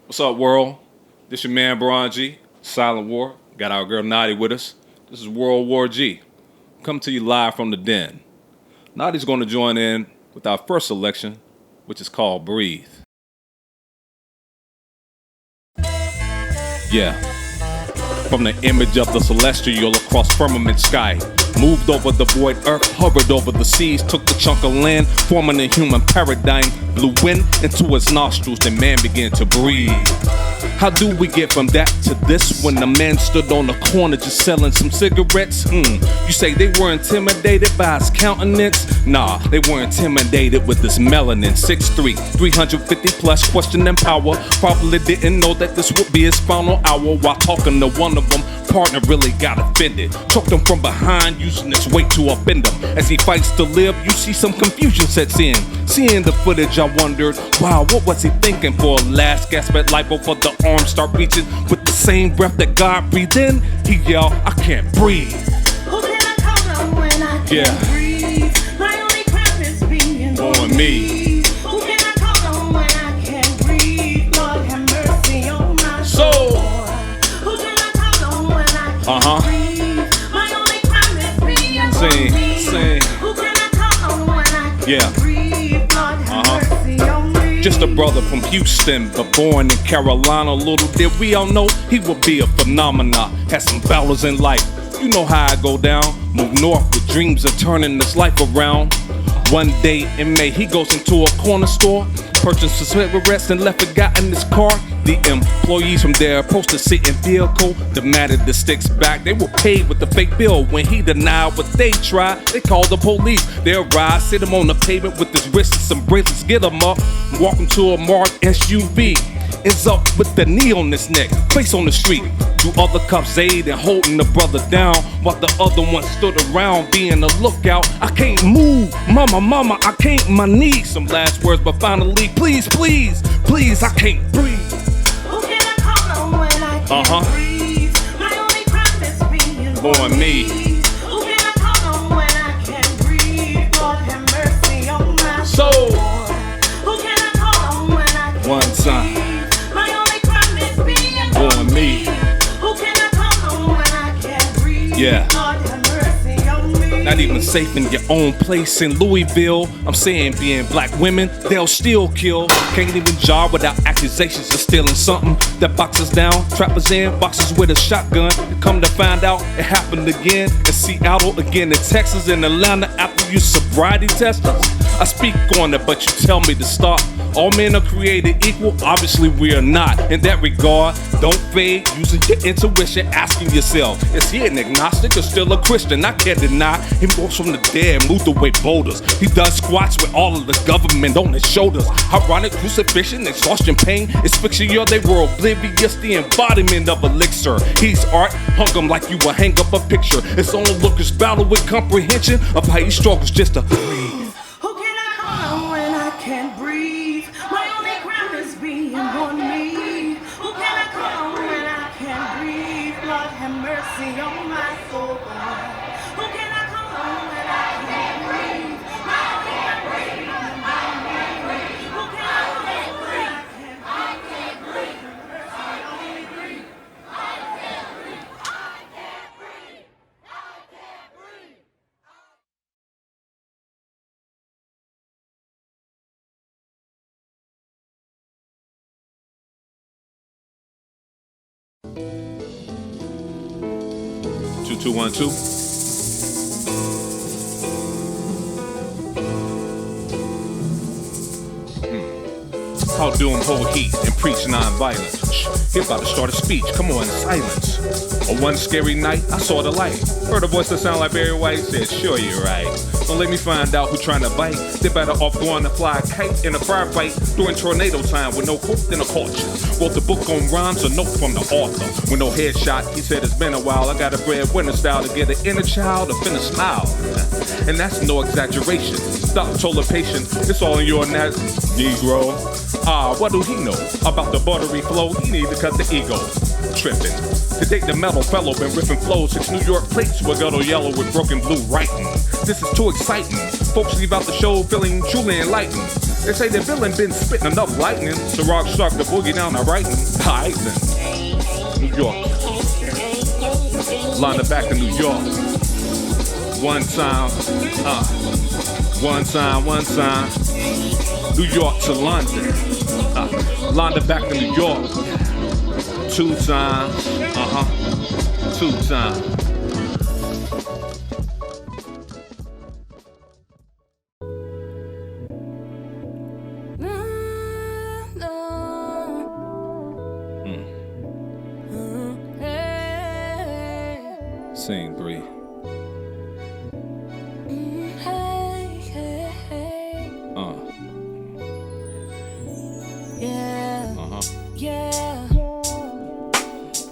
What's up, world? This your man Bron G, SilentWar. Got our girl Naughty with us. This is World War G. Come to you live from the den. Naughty's going to join in with our first selection, which is called Breathe. Yeah. From the image of the celestial across firmament sky, moved over the void earth, hovered over the seas, took the chunk of land, forming a human paradigm, blew wind into his nostrils, then man began to breathe. How do we get from that to this when the man stood on the corner just selling some cigarettes? You say they were intimidated by his countenance? Nah, they were intimidated with his melanin. 6'3", 350 plus, questioning power. Probably didn't know that this would be his final hour. While talking to one of them, partner really got offended. Choked him from behind, using his weight to offend him. As he fights to live, you see some confusion sets in. Seeing the footage, I wondered, wow, what was he thinking? For a last gasp at life before the arms start reaching with the same breath that God breathed in, he yelled, I can't breathe. Who can I call on when I can't breathe? My only crime is being on me. Who can I call on when I can't breathe? Lord have mercy on my soul. Who can I call on when I can't breathe? My only crime is being on me. Sing. Who can I call on when I can't breathe? Lord have mercy on me. Just a brother from Houston, but born in Carolina. Little did we all know he would be a phenomenon. Had some battles in life, you know how I go down. Move north with dreams of turning this life around. One day in May, he goes into a corner store, purchased some cigarettes and left a guy in his car. The employees from there approached the sitting vehicle, demanded the sticks back. They were paid with the fake bill. When he denied what they tried, they called the police. They arrived, sit him on the pavement with his wrists and some bracelets, get him up, walk him to a marked SUV. Ends up with the knee on his neck, face on the street. Two other cops aid and holding the brother down, while the other one stood around being a lookout. I can't move, mama, I can't, my knees. Some last words, but finally, please, I can't breathe. Who can I call on when I can't breathe? My only crime is being on me. Who can I call on when I can't breathe? Lord have mercy on my soul. Who can I call on when I can't one time. breathe? My only crime is being on me. Who can I call on when I can't breathe? Yeah. Lord have mercy on me. Not even safe in your own place in Louisville. I'm saying being black women, they'll still kill. Can't even job without accusations of stealing something that boxes down, trappers in, boxes with a shotgun. Come to find out, it happened again in Seattle, again in Texas, in Atlanta after you sobriety test us. I speak on it, but you tell me to stop. All men are created equal, obviously we are not. In that regard, don't fade, using your intuition, asking yourself, is he an agnostic or still a Christian? I can't deny, he rose from the dead, moved away boulders. He does squats with all of the government on his shoulders. Ironic crucifixion, exhaustion, pain, asphyxia, they were oblivious, the embodiment of elixir. He's art, hung him like you would hang up a picture. It's onlookers battle with comprehension of how he struggles just to breathe. Who can I call on when I can't breathe? My only crime is being on me. Who can I call on when I can't breathe? Lord have mercy on my soul. Who can I call on when I can't breathe? My only crime is being on me. Who can I call on when I can't breathe? I can't breathe. I can't breathe. I can't breathe. I can't breathe. 2212. How do him hold heat and preach non-violence? Shh, he about to start a speech, come on, silence. On one scary night, I saw the light. Heard a voice that sounded like Barry White, said, sure you're right. Don't let me find out who trying to bite. They better off going to fly a kite in a firefight during tornado time with no hope than a culture. Wrote the book on rhymes, a note from the author. With no headshot, he said it's been a while. I got a breadwinner style to get an inner child to finna smile. And that's no exaggeration. Stop told the patient, it's all in your Negro. What do he know about the buttery flow? He need to cut the ego. Tripping. To date the metal fellow been ripping flows. 6 New York plates with ghetto yellow with broken blue writing. This is too exciting. Folks leave out the show feeling truly enlightened. They say the villain been spitting enough lightning to rock shark the boogie down the right. Alright then. New York. Line it back to New York. One time. One time. New York to London. Line it back to New York. 2 times. 2 times. Scene 3.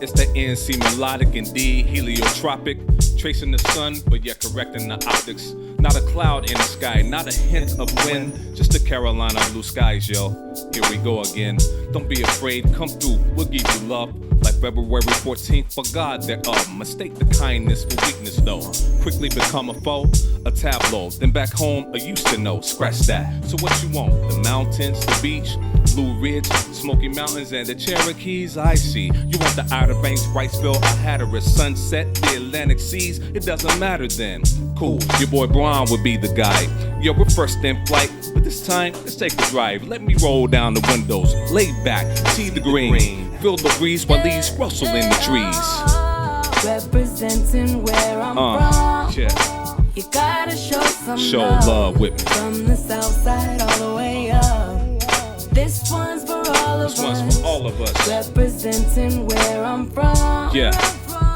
It's the NC melodic indeed, heliotropic, tracing the sun, but yet correcting the optics. Not a cloud in the sky, not a hint of wind, just the Carolina blue skies, yo. Here we go again. Don't be afraid, come through, we'll give you love. Like February 14th, for God thereof. Mistake the kindness for weakness, though. Quickly become a foe, a tableau. Then back home, I used to know. Scratch that. So what you want? The mountains, the beach, Blue Ridge, Smoky Mountains, and the Cherokees, I see. You want the Outer Banks, Wrightsville, or Hatteras, Sunset, the Atlantic Seas, it doesn't matter then. Cool, your boy Bron would be the guy. Yo, we're first in flight, but this time, let's take a drive. Let me roll down the windows, lay back, see the green. Feel the breeze while these rustle in the trees. Representing where I'm from. Yeah. You gotta show some love with me. From the south side all the way up. This one's for all of us. This one's for all of us. Representing where I'm from. Yeah.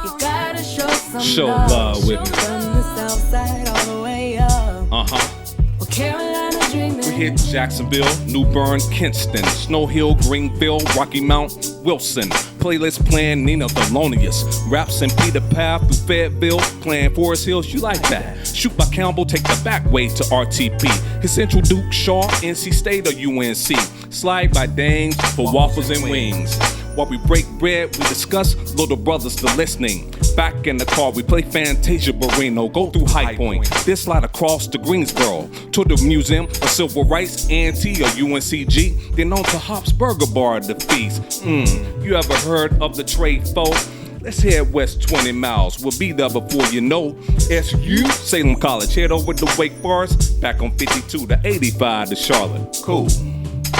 You gotta show some love with me. From the south side all the way up. Well, Carolina dreaming. We hit Jacksonville, New Bern, Kinston, Snow Hill, Greenville, Rocky Mount, Wilson. Playlist playing Nina Thelonious. Raps in Peter Path through Fayetteville, playing Forest Hills. You like that? Shoot by Campbell, take the back way to RTP. His Central Duke, Shaw, NC State or UNC. Slide by Dames for waffles and wings. While we break bread, we discuss little brothers to listening. Back in the car, we play Fantasia Barrino, go through High Point, then slide across to Greensboro, to the Museum of Civil Rights, A&T or UNCG, then on to Hop's Burger Bar to feast. You ever heard of the trade foe? Let's head west 20 miles, we'll be there before you know. SU, Salem College, head over to Wake Forest, back on 52 to 85 to Charlotte. Cool.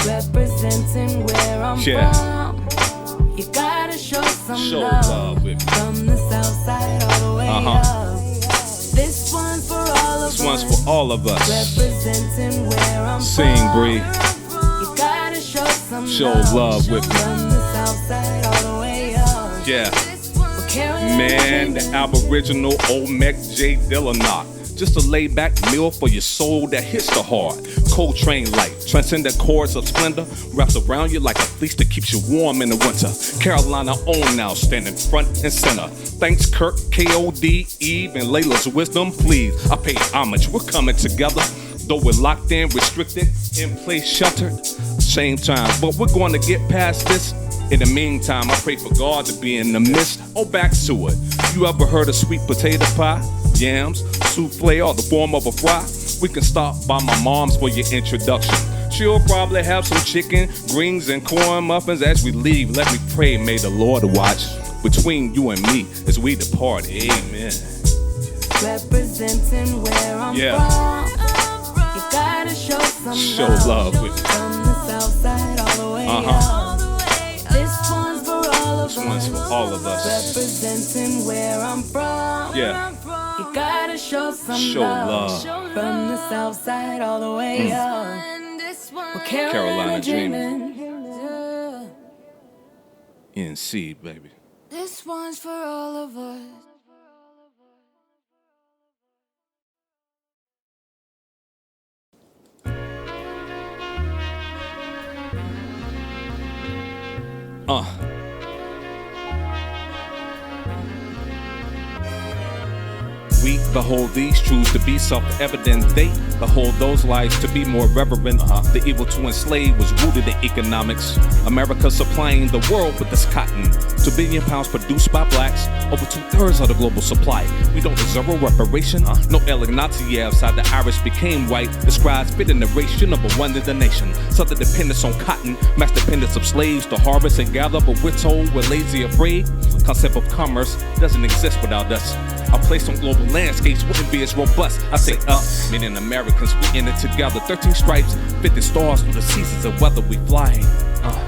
Representing where I'm from. You gotta show some love with me. From the south side all the way up. This one's for all of us. This one's for all of us. Representing where I'm Sing, from. Bree. You gotta show some love with me. From the south side all the way up. Yeah. Man, the Aboriginal Olmec J. Dillanock. Just a laid-back meal for your soul that hits the heart. Coltrane light, transcendent chords of splendor, wraps around you like a fleece that keeps you warm in the winter. Carolina own now, standing front and center. Thanks Kirk, K.O.D., Eve, and Layla's wisdom. Please, I pay homage, we're coming together. Though we're locked in, restricted, in place, sheltered. Same time, but we're going to get past this. In the meantime, I pray for God to be in the midst. Oh, back to it. You ever heard of sweet potato pie? Yams, souffle, or the form of a fry? We can stop by my mom's for your introduction. She'll probably have some chicken, greens, and corn muffins as we leave. Let me pray, may the Lord watch between you and me as we depart. Amen. Representing where I'm from. You gotta show some love with me. From the south side all the way up. This one's for all of us. This one's for all of us. Representing where I'm from. Yeah. You gotta show some love. From the south side all the way up. Well, Carolina dreaming. NC, baby. This one's for all of us. Wheat behold these truths to be self-evident. They behold those lives to be more reverent. The evil to enslave was rooted in economics. America supplying the world with this cotton. 2 billion pounds produced by blacks, over 2/3 of the global supply. We don't deserve a reparation. No alien Nazi outside the Irish became white. Describes fit a narration of a wonder the nation. Southern dependence on cotton, mass dependence of slaves to harvest and gather, but we're told we're lazy, afraid. Concept of commerce doesn't exist without us. Our place on global landscapes wouldn't be as robust. I say us, meaning Americans, we in it together. 13 stripes, 50 stars through the seasons of weather we fly.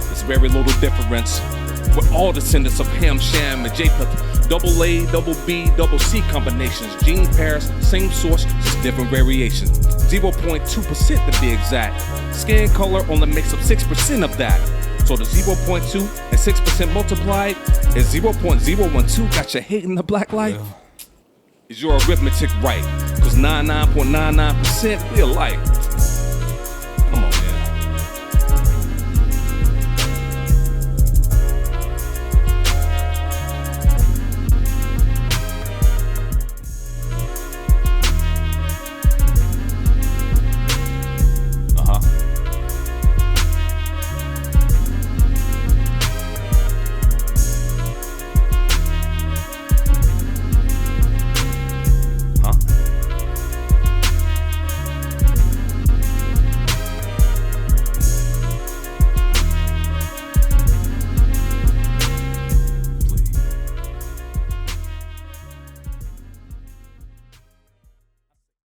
There's very little difference. We're all descendants of Ham, Sham, and Japheth. Double A, double B, double C combinations. Gene pairs, same source, just different variations. 0.2% to be exact. Skin color only makes up 6% of that. So the 0.2 and 6% multiplied is 0.012. Got you hating the black life? Is your arithmetic right? Cause 99.99% we alike.